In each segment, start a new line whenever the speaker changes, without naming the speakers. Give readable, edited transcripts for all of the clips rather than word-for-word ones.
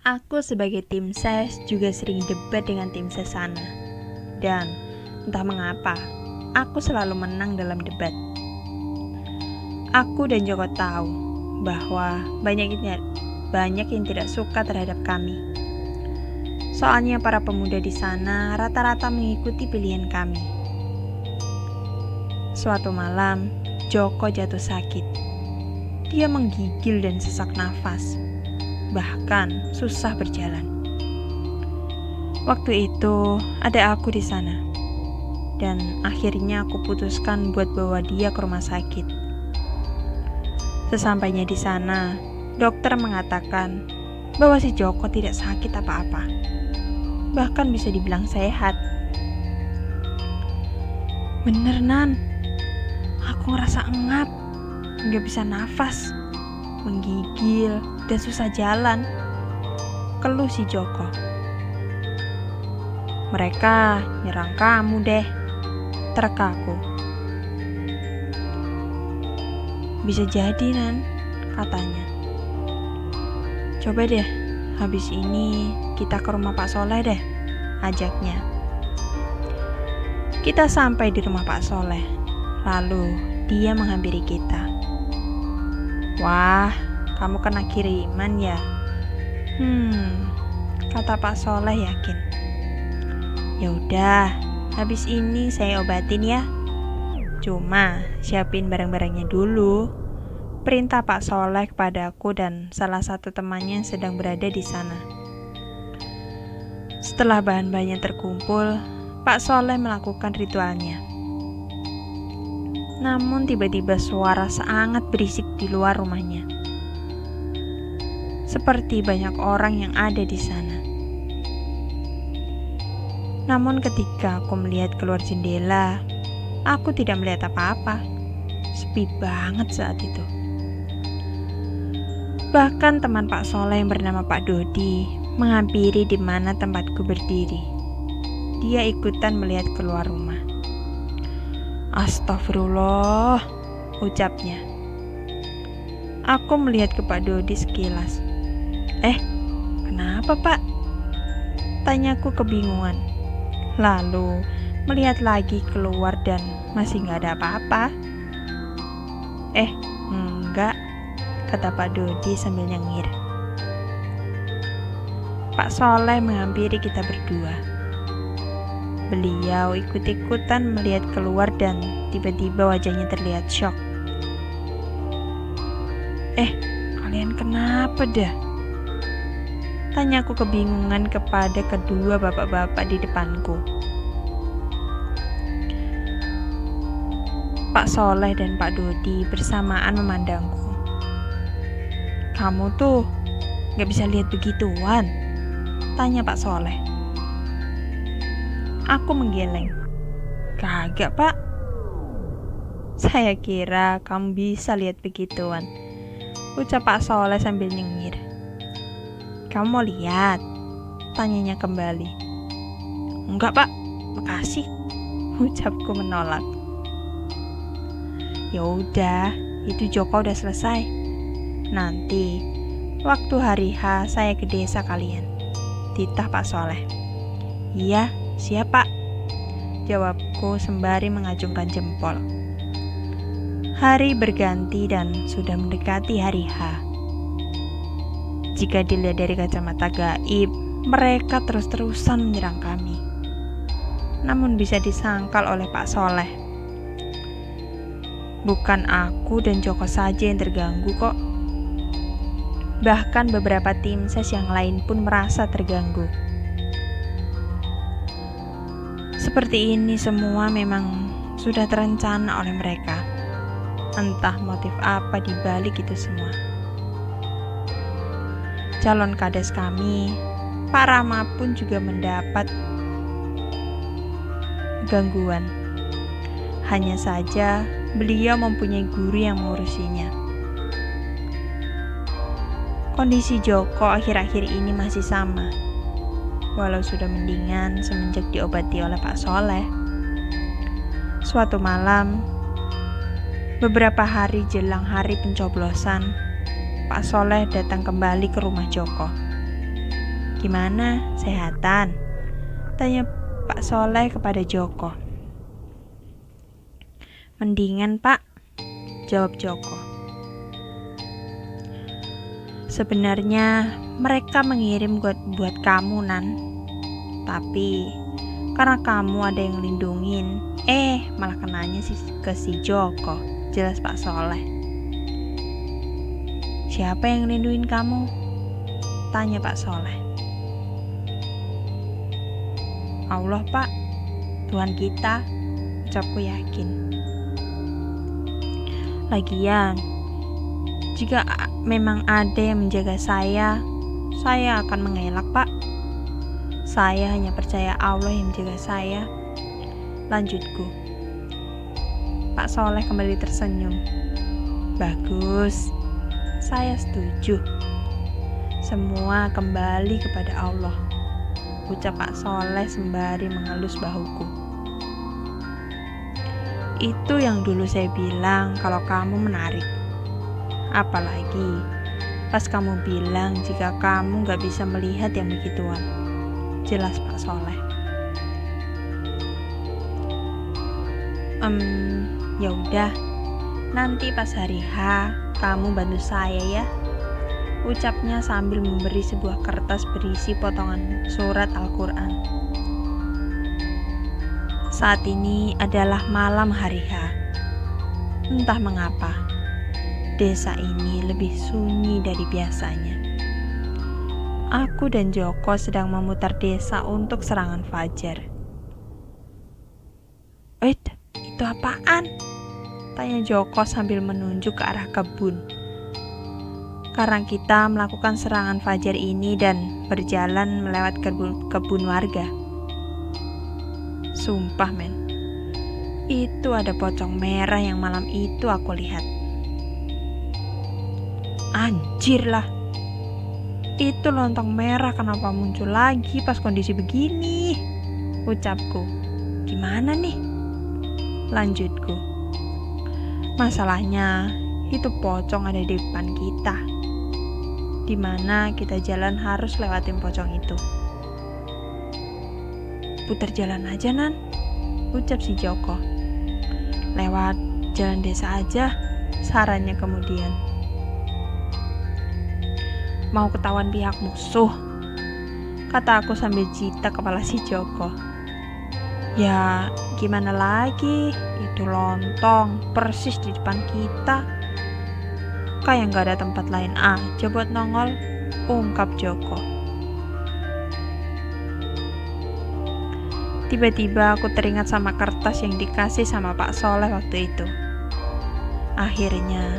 Aku sebagai tim ses juga sering debat dengan tim ses sana. Dan entah mengapa, aku selalu menang dalam debat. Aku dan Joko tahu bahwa banyak yang tidak suka terhadap kami. Soalnya para pemuda di sana rata-rata mengikuti pilihan kami. Suatu malam, Joko jatuh sakit. Dia menggigil dan sesak nafas, bahkan susah berjalan. Waktu itu ada aku di sana, dan akhirnya aku putuskan buat bawa dia ke rumah sakit. Sesampainya di sana, dokter mengatakan bahwa si Joko tidak sakit apa-apa, bahkan bisa dibilang sehat. Bener Nan, aku ngerasa engap, gak bisa nafas, menggigil, dan susah jalan, keluh si Joko. Mereka nyerang kamu deh, terka aku. Bisa jadi Nan, katanya. Coba deh, habis ini kita ke rumah Pak Soleh deh, ajaknya. Kita sampai di rumah Pak Soleh, lalu dia menghampiri kita. Wah, kamu kena kiriman ya? Kata Pak Soleh yakin. Ya udah, habis ini saya obatin ya. Cuma siapin barang-barangnya dulu. Perintah Pak Soleh kepadaku dan salah satu temannya yang sedang berada di sana. Setelah bahan-bahannya terkumpul, Pak Soleh melakukan ritualnya. Namun tiba-tiba suara sangat berisik di luar rumahnya. Seperti banyak orang yang ada di sana. Namun ketika aku melihat keluar jendela, aku tidak melihat apa-apa. Sepi banget saat itu. Bahkan teman Pak Soleh yang bernama Pak Dodi menghampiri di mana tempatku berdiri. Dia ikutan melihat keluar rumah. Astagfirullah, ucapnya. Aku melihat ke Pak Dodi sekilas. Kenapa Pak? Tanyaku kebingungan. Lalu melihat lagi keluar dan masih gak ada apa-apa. Enggak, kata Pak Dodi sambil nyengir. Pak Soleh menghampiri kita berdua. Beliau ikut-ikutan melihat keluar dan tiba-tiba wajahnya terlihat syok. Kalian kenapa dah? Tanyaku kebingungan kepada kedua bapak-bapak di depanku. Pak Soleh dan Pak Dodi bersamaan memandangku. Kamu tuh gak bisa lihat begituan? Tanya Pak Soleh. Aku menggeleng. Kagak Pak. Saya kira kamu bisa lihat begituan, ucap Pak Soleh sambil nyengir. Kamu mau lihat? Tanyanya kembali. Enggak Pak, makasih, ucapku menolak. Ya udah, itu Joko udah selesai. Nanti waktu hari H saya ke desa kalian, titah Pak Soleh. Iya, siap Pak, jawabku sembari mengacungkan jempol. Hari berganti dan sudah mendekati hari H. Jika dilihat dari kacamata gaib, mereka terus-terusan menyerang kami. Namun bisa disangkal oleh Pak Soleh. Bukan aku dan Joko saja yang terganggu kok. Bahkan beberapa tim ses yang lain pun merasa terganggu. Seperti ini semua memang sudah terencana oleh mereka. Entah motif apa di balik itu semua. Calon kades kami, Pak Rama pun juga mendapat gangguan. Hanya saja beliau mempunyai guru yang mengurusinya. Kondisi Joko akhir-akhir ini masih sama, walau sudah mendingan semenjak diobati oleh Pak Soleh. Suatu malam, beberapa hari jelang hari pencoblosan, Pak Soleh datang kembali ke rumah Joko. Gimana, sehatan? Tanya Pak Soleh kepada Joko. Mendingan, Pak, jawab Joko. Sebenarnya mereka mengirim buat kamu, Nan. Tapi karena kamu ada yang lindungin, malah kenanya ke si Joko. Jelas Pak Soleh. Siapa yang lindungin kamu? Tanya Pak Soleh. Allah, Pak, Tuhan kita, ucapku yakin. Lagian, jika memang ada yang menjaga saya akan mengelak, Pak. Saya hanya percaya Allah yang menjaga saya. Lanjutku. Pak Soleh kembali tersenyum. Bagus, saya setuju. Semua kembali kepada Allah, ucap Pak Soleh sembari mengelus bahuku. Itu yang dulu saya bilang kalau kamu menarik. Apalagi pas kamu bilang jika kamu gak bisa melihat yang begituan. Jelas Pak Soleh. Ya udah, nanti pas hari H kamu bantu saya ya, ucapnya sambil memberi sebuah kertas berisi potongan surat Al-Quran. Saat ini adalah malam hari H. Entah mengapa, desa ini lebih sunyi dari biasanya. Aku dan Joko sedang memutar desa untuk serangan fajar. Itu apaan? Tanya Joko sambil menunjuk ke arah kebun. Karena kita melakukan serangan fajar ini dan berjalan melewat kebun warga. Sumpah, men. Itu ada pocong merah yang malam itu aku lihat. Anjir lah. Itu lontong merah kenapa muncul lagi pas kondisi begini? Ucapku. Gimana nih? Lanjutku. Masalahnya itu pocong ada di depan kita, dimana kita jalan harus lewatin pocong itu. Putar jalan aja, Nan, ucap si Joko. Lewat jalan desa aja, sarannya kemudian. Mau ketahuan pihak musuh, kata aku sambil jitak kepala si Joko. Ya gimana lagi, itu lontong persis di depan kita. Kayak gak ada tempat lain aja buat nongol, ungkap Joko. Tiba-tiba aku teringat sama kertas yang dikasih sama Pak Soleh waktu itu. Akhirnya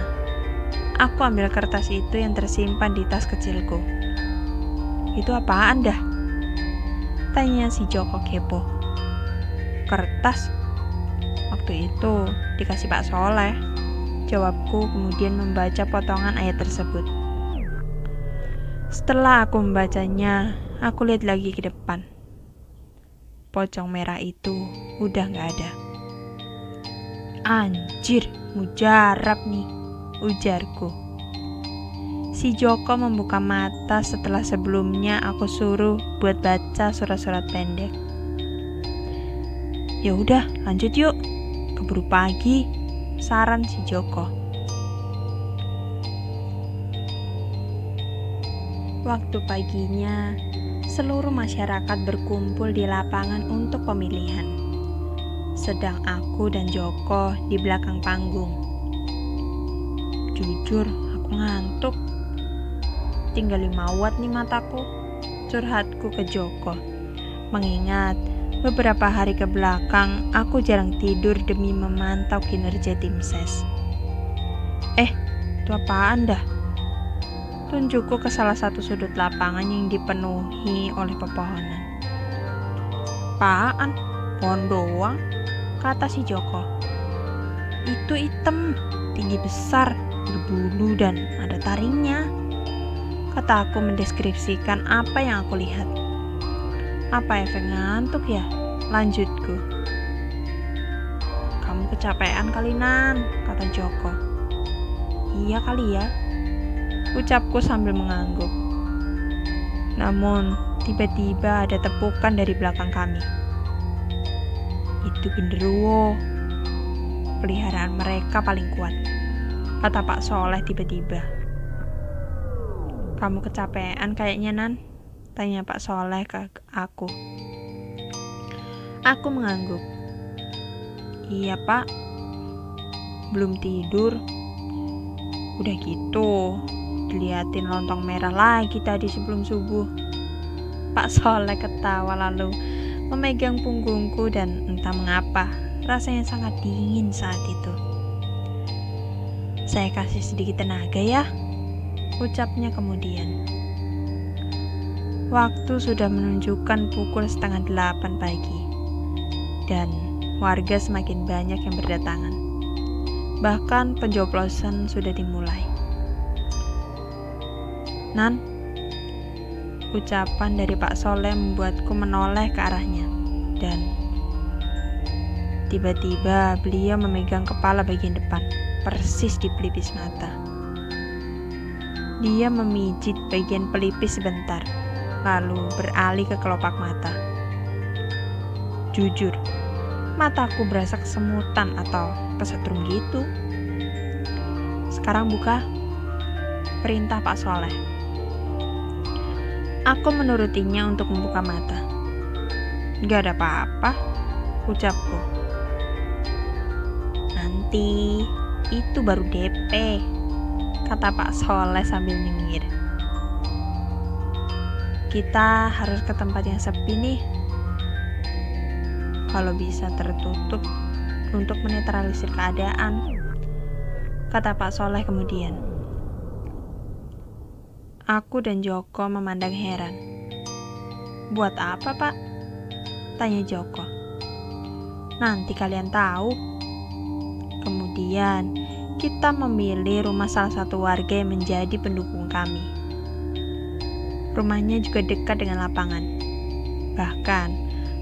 aku ambil kertas itu yang tersimpan di tas kecilku. Itu apaan dah? Tanya si Joko kepo. Kertas? Waktu itu dikasih Pak Soleh, jawabku kemudian membaca potongan ayat tersebut. Setelah aku membacanya, aku lihat lagi ke depan. Pocong merah itu udah gak ada. Anjir, mujarab nih, ujarku. Si Joko membuka mata setelah sebelumnya aku suruh buat baca surat-surat pendek. Ya udah, lanjut yuk. Keburu pagi, saran si Joko. Waktu paginya, seluruh masyarakat berkumpul di lapangan untuk pemilihan. Sedang aku dan Joko di belakang panggung. Jujur, aku ngantuk. Tinggal 5 watt nih mataku, curhatku ke Joko. Mengingat beberapa hari ke belakang, aku jarang tidur demi memantau kinerja tim ses. Itu apaan dah? Tunjukku ke salah satu sudut lapangan yang dipenuhi oleh pepohonan. Apaan? Pohon doang, kata si Joko. Itu hitam, tinggi besar, berbulu dan ada taringnya, kata aku mendeskripsikan apa yang aku lihat. Apa efek ngantuk ya? Lanjutku. Kamu kecapean kali, Nan, kata Joko. Iya kali ya, ucapku sambil mengangguk. Namun, tiba-tiba ada tepukan dari belakang kami. Itu genderuwo, peliharaan mereka paling kuat, kata Pak Soleh tiba-tiba. Kamu kecapean kayaknya, Nan? Tanya Pak Soleh ke aku. Aku mengangguk. Iya, Pak. Belum tidur. Udah gitu, diliatin lontong merah lagi tadi sebelum subuh. Pak Soleh ketawa lalu memegang punggungku dan entah mengapa rasanya sangat dingin saat itu. Saya kasih sedikit tenaga ya, ucapnya kemudian. Waktu sudah menunjukkan pukul 7:30 pagi dan warga semakin banyak yang berdatangan. Bahkan pencoblosan sudah dimulai. Nan, ucapan dari Pak Soleh membuatku menoleh ke arahnya dan tiba-tiba beliau memegang kepala bagian depan, persis di pelipis mata. Dia memijit bagian pelipis sebentar, lalu beralih ke kelopak mata. Jujur, mataku berasa kesemutan atau kesetrum gitu. Sekarang buka, perintah Pak Soleh. Aku menurutinya untuk membuka mata. Gak ada apa-apa, ucapku. Nanti, itu baru DP, kata Pak Soleh sambil nyengir. Kita harus ke tempat yang sepi nih. Kalau bisa tertutup untuk menetralisir keadaan, kata Pak Soleh kemudian. Aku dan Joko memandang heran. Buat apa, Pak? Tanya Joko. Nanti kalian tahu. Kemudian, kita memilih rumah salah satu warga yang menjadi pendukung kami. Rumahnya juga dekat dengan lapangan. Bahkan,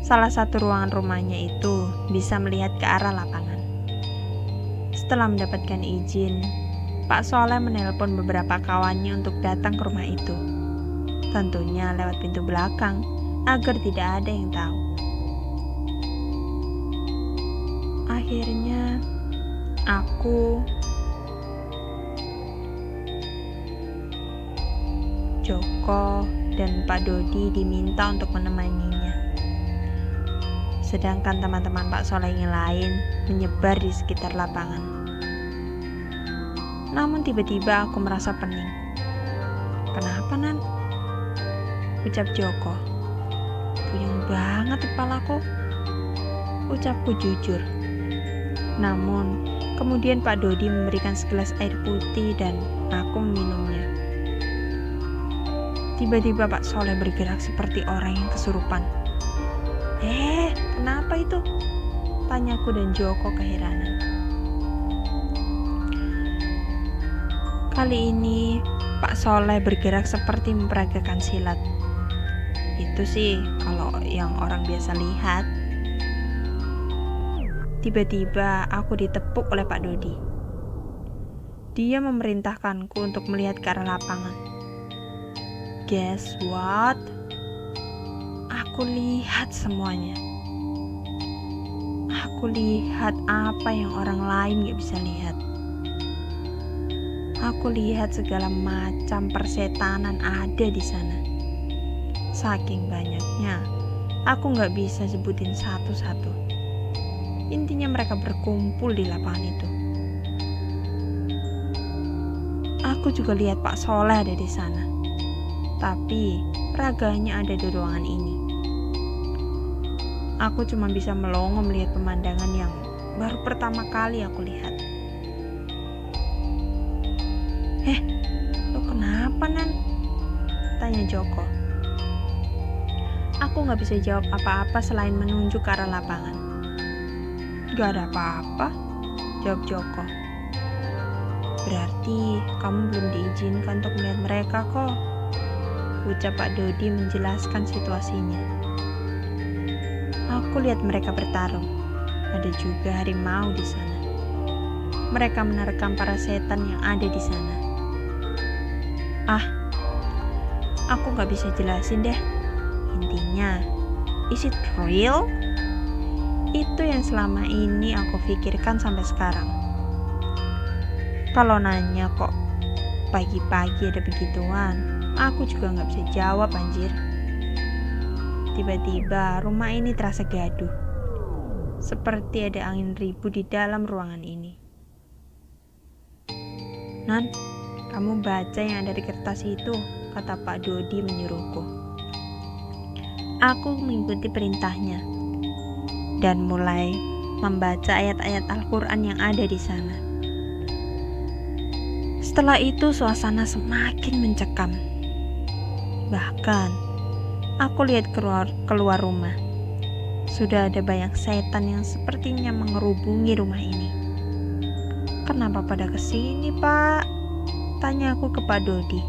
salah satu ruangan rumahnya itu bisa melihat ke arah lapangan. Setelah mendapatkan izin, Pak Soleh menelpon beberapa kawannya untuk datang ke rumah itu. Tentunya lewat pintu belakang, agar tidak ada yang tahu. Akhirnya, aku, Joko, dan Pak Dodi diminta untuk menemaninya. Sedangkan teman-teman Pak Soleh yang lain menyebar di sekitar lapangan. Namun tiba-tiba aku merasa pening. Kenapa, Nan? Ucap Joko. Puyeng banget kepalaku, ucapku jujur. Namun, kemudian Pak Dodi memberikan segelas air putih dan aku meminumnya. Tiba-tiba Pak Soleh bergerak seperti orang yang kesurupan. Kenapa itu? Tanyaku dan Joko keheranan. Kali ini Pak Soleh bergerak seperti memperagakan silat. Itu sih kalau yang orang biasa lihat. Tiba-tiba aku ditepuk oleh Pak Dodi. Dia memerintahkanku untuk melihat ke arah lapangan. Guess what? Aku lihat semuanya. Aku lihat apa yang orang lain gak bisa lihat. Aku lihat segala macam persetanan ada di sana. Saking banyaknya, aku gak bisa sebutin satu-satu. Intinya mereka berkumpul di lapangan itu. Aku juga lihat Pak Soleh ada di sana. Tapi raganya ada di ruangan ini. Aku cuma bisa melongo melihat pemandangan yang baru pertama kali aku lihat. Lo kenapa, Nan? Tanya Joko. Aku gak bisa jawab apa-apa selain menunjuk ke arah lapangan. Gak ada apa-apa, jawab Joko. Berarti kamu belum diizinkan untuk melihat mereka kok, ucap Pak Dodi menjelaskan situasinya. Aku lihat mereka bertarung. Ada juga harimau di sana. Mereka menerkam para setan yang ada di sana. Aku gak bisa jelasin deh. Intinya, is it real? Itu yang selama ini aku pikirkan sampai sekarang. Kalau nanya kok pagi-pagi ada begituan, aku juga gak bisa jawab anjir. Tiba-tiba rumah ini terasa gaduh. Seperti ada angin ribut di dalam ruangan ini. Nan, kamu baca yang ada di kertas itu, kata Pak Dodi menyuruhku. Aku mengikuti perintahnya dan mulai membaca ayat-ayat Al-Quran yang ada di sana. Setelah itu suasana semakin mencekam. Bahkan aku lihat keluar rumah. Sudah ada banyak setan yang sepertinya mengerubungi rumah ini. Kenapa pada kesini, Pak? Tanya aku ke Pak Dodi.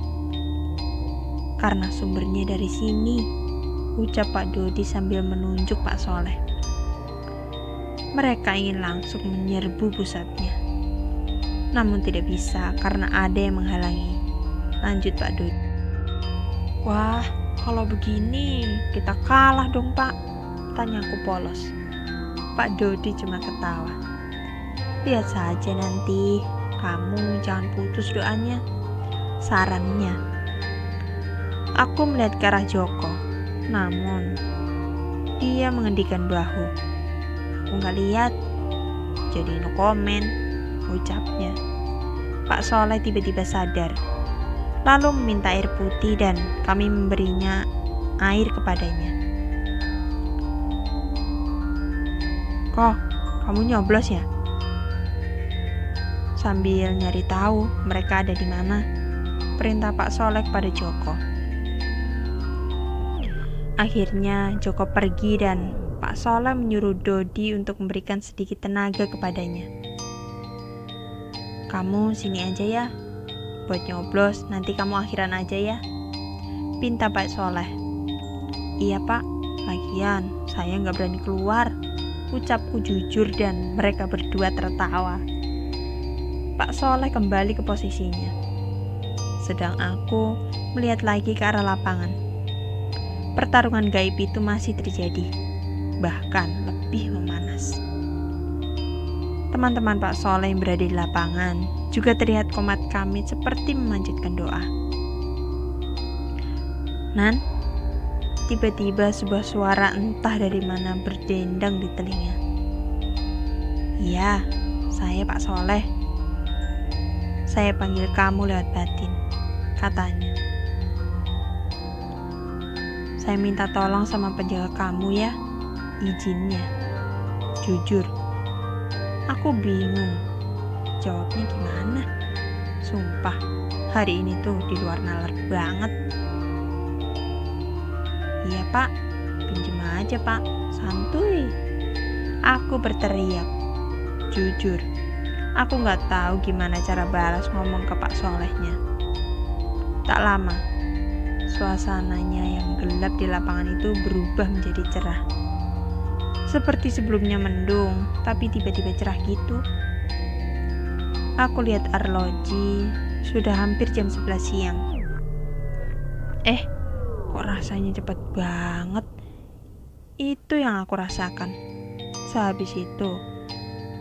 Karena sumbernya dari sini, ucap Pak Dodi sambil menunjuk Pak Soleh. Mereka ingin langsung menyerbu pusatnya. Namun tidak bisa karena ada yang menghalangi. Lanjut Pak Dodi. Wah, kalau begini kita kalah dong, Pak. Tanyaku polos. Pak Dodi cuma ketawa. Lihat saja nanti, kamu jangan putus doanya. Sarannya. Aku melihat ke arah Joko, namun dia mengendikkan bahu. Aku gak lihat, jadi no comment, ucapnya. Pak Soleh tiba-tiba sadar, lalu meminta air putih dan kami memberinya air kepadanya. Kok, kamu nyoblos ya? Sambil nyari tahu mereka ada di mana, perintah Pak Soleh pada Joko. Akhirnya Joko pergi dan Pak Soleh menyuruh Dodi untuk memberikan sedikit tenaga kepadanya. Kamu sini aja ya, buat nyoblos nanti kamu akhiran aja ya, pinta Pak Soleh. Iya Pak, lagian saya gak berani keluar, ucapku jujur dan mereka berdua tertawa. Pak Soleh kembali ke posisinya, sedang aku melihat lagi ke arah lapangan. Pertarungan gaib itu masih terjadi, bahkan lebih memanas. Teman-teman Pak Soleh yang berada di lapangan juga terlihat komat kamit seperti memanjatkan doa. Nan, tiba-tiba sebuah suara entah dari mana berdendang di telinga. Iya, saya Pak Soleh. Saya panggil kamu lewat batin, katanya. Saya minta tolong sama penjaga kamu ya, izinnya. Jujur, aku bingung jawabnya gimana. Sumpah, hari ini tuh di luar nalar banget. Iya Pak, pinjem aja Pak, santuy. Aku berteriak. Jujur, aku gak tahu gimana cara balas ngomong ke Pak Solehnya. Tak lama, suasananya yang gelap di lapangan itu berubah menjadi cerah. Seperti sebelumnya mendung, tapi tiba-tiba cerah gitu. Aku lihat arloji, sudah hampir jam 11 siang. Kok rasanya cepat banget? Itu yang aku rasakan. Sehabis itu,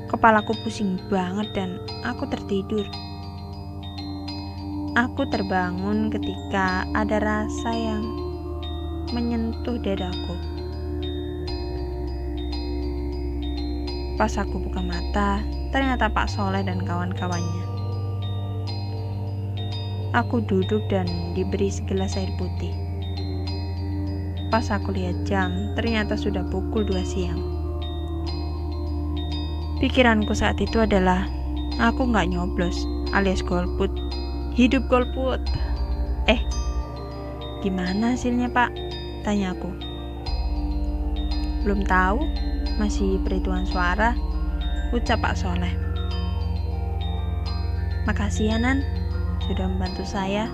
kepalaku pusing banget dan aku tertidur. Aku terbangun ketika ada rasa yang menyentuh dadaku. Pas aku buka mata, ternyata Pak Soleh dan kawan-kawannya. Aku duduk dan diberi segelas air putih. Pas aku lihat jam, ternyata sudah pukul 2 siang. Pikiranku saat itu adalah, aku gak nyoblos, alias golput. Hidup golput. Gimana hasilnya Pak? Tanya aku. Belum tahu, masih perhitungan suara, ucap Pak Soleh. Makasih ya Nan, sudah membantu saya,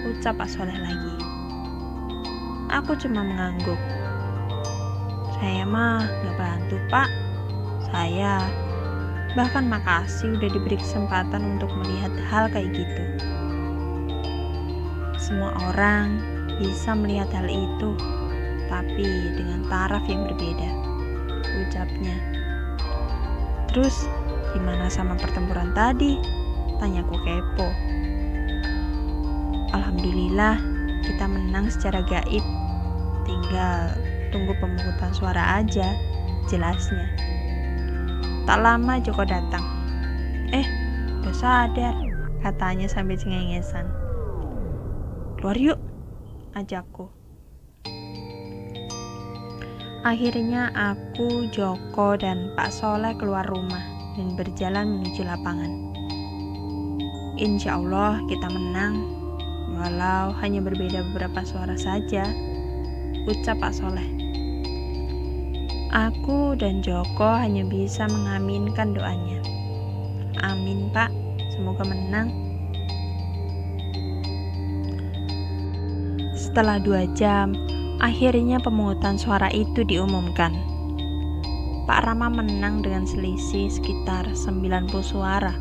ucap Pak Soleh lagi. Aku cuma mengangguk. Saya mah gak bantu Pak. Saya bahkan makasih udah diberi kesempatan untuk melihat hal kayak gitu. Semua orang bisa melihat hal itu, tapi dengan taraf yang berbeda, ucapnya. Terus, gimana sama pertempuran tadi? Tanyaku kepo. Alhamdulillah, kita menang secara gaib. Tinggal tunggu pemungutan suara aja, jelasnya. Tak lama Joko datang. Udah sadar, katanya sambil cengengesan. Keluar yuk, ajakku. Akhirnya aku, Joko, dan Pak Soleh keluar rumah dan berjalan menuju lapangan. Insya Allah kita menang, walau hanya berbeda beberapa suara saja, ucap Pak Soleh. Aku dan Joko hanya bisa mengaminkan doanya. Amin Pak, semoga menang. Setelah 2 jam, akhirnya pemungutan suara itu diumumkan. Pak Rama menang dengan selisih sekitar 90 suara.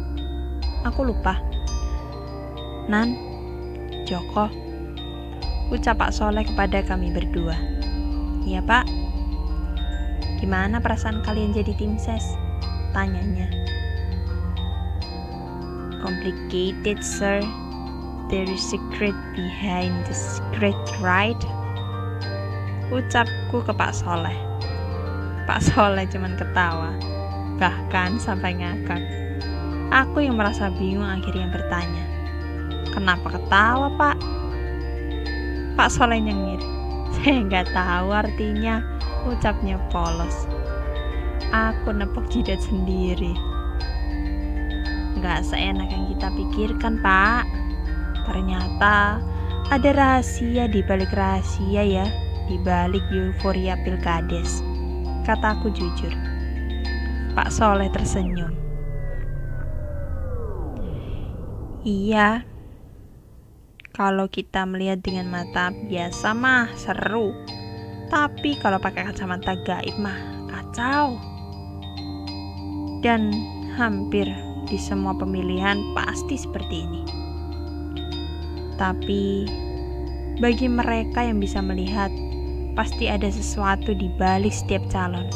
Aku lupa. Nan, Joko, ucap Pak Soleh kepada kami berdua. Iya Pak. Gimana perasaan kalian jadi tim ses? Tanyanya. Complicated, sir. There is secret behind the secret, right? Ucapku ke Pak Soleh. Pak Soleh cuman ketawa, bahkan sampai ngakak. Aku yang merasa bingung akhirnya bertanya, kenapa ketawa Pak? Pak Soleh nyengir, saya nggak tahu artinya, ucapnya polos. Aku nepuk jidat sendiri. Nggak seenak yang kita pikirkan Pak. Ternyata ada rahasia di balik rahasia ya, di balik euforia pilkades, kataku jujur. Pak Soleh tersenyum. Iya, kalau kita melihat dengan mata biasa mah seru, tapi kalau pakai kacamata gaib mah kacau. Dan hampir di semua pemilihan pasti seperti ini. Tapi bagi mereka yang bisa melihat, pasti ada sesuatu di balik setiap calon.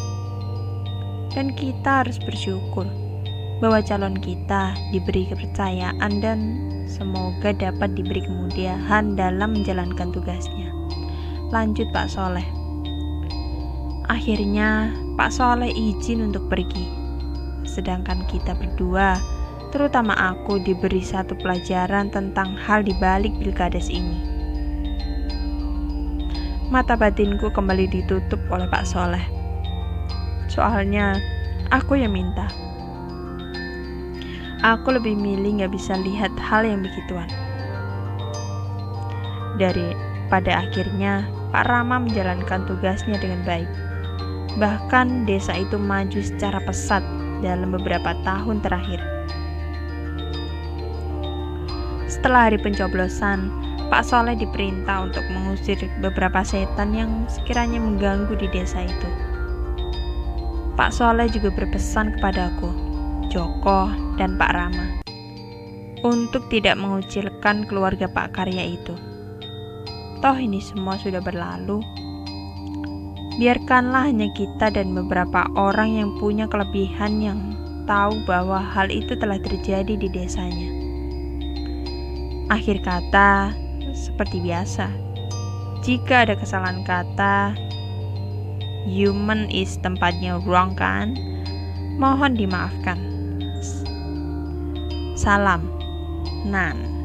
Dan kita harus bersyukur bahwa calon kita diberi kepercayaan dan semoga dapat diberi kemudahan dalam menjalankan tugasnya. Lanjut Pak Soleh. Akhirnya Pak Soleh izin untuk pergi. Sedangkan kita berdua, terutama aku, diberi satu pelajaran tentang hal di balik pilkades ini. Mata batinku kembali ditutup oleh Pak Soleh. Soalnya aku yang minta. Aku lebih milih gak bisa lihat hal yang begituan. Pada akhirnya Pak Rama menjalankan tugasnya dengan baik. Bahkan desa itu maju secara pesat dalam beberapa tahun terakhir. Setelah hari pencoblosan, Pak Soleh diperintah untuk mengusir beberapa setan yang sekiranya mengganggu di desa itu. Pak Soleh juga berpesan kepadaku, Joko, dan Pak Rama untuk tidak mengucilkan keluarga Pak Karya itu. Toh ini semua sudah berlalu. Biarkanlah hanya kita dan beberapa orang yang punya kelebihan yang tahu bahwa hal itu telah terjadi di desanya. Akhir kata, seperti biasa, jika ada kesalahan kata, human is tempatnya wrong kan? Mohon dimaafkan. Salam, Nan.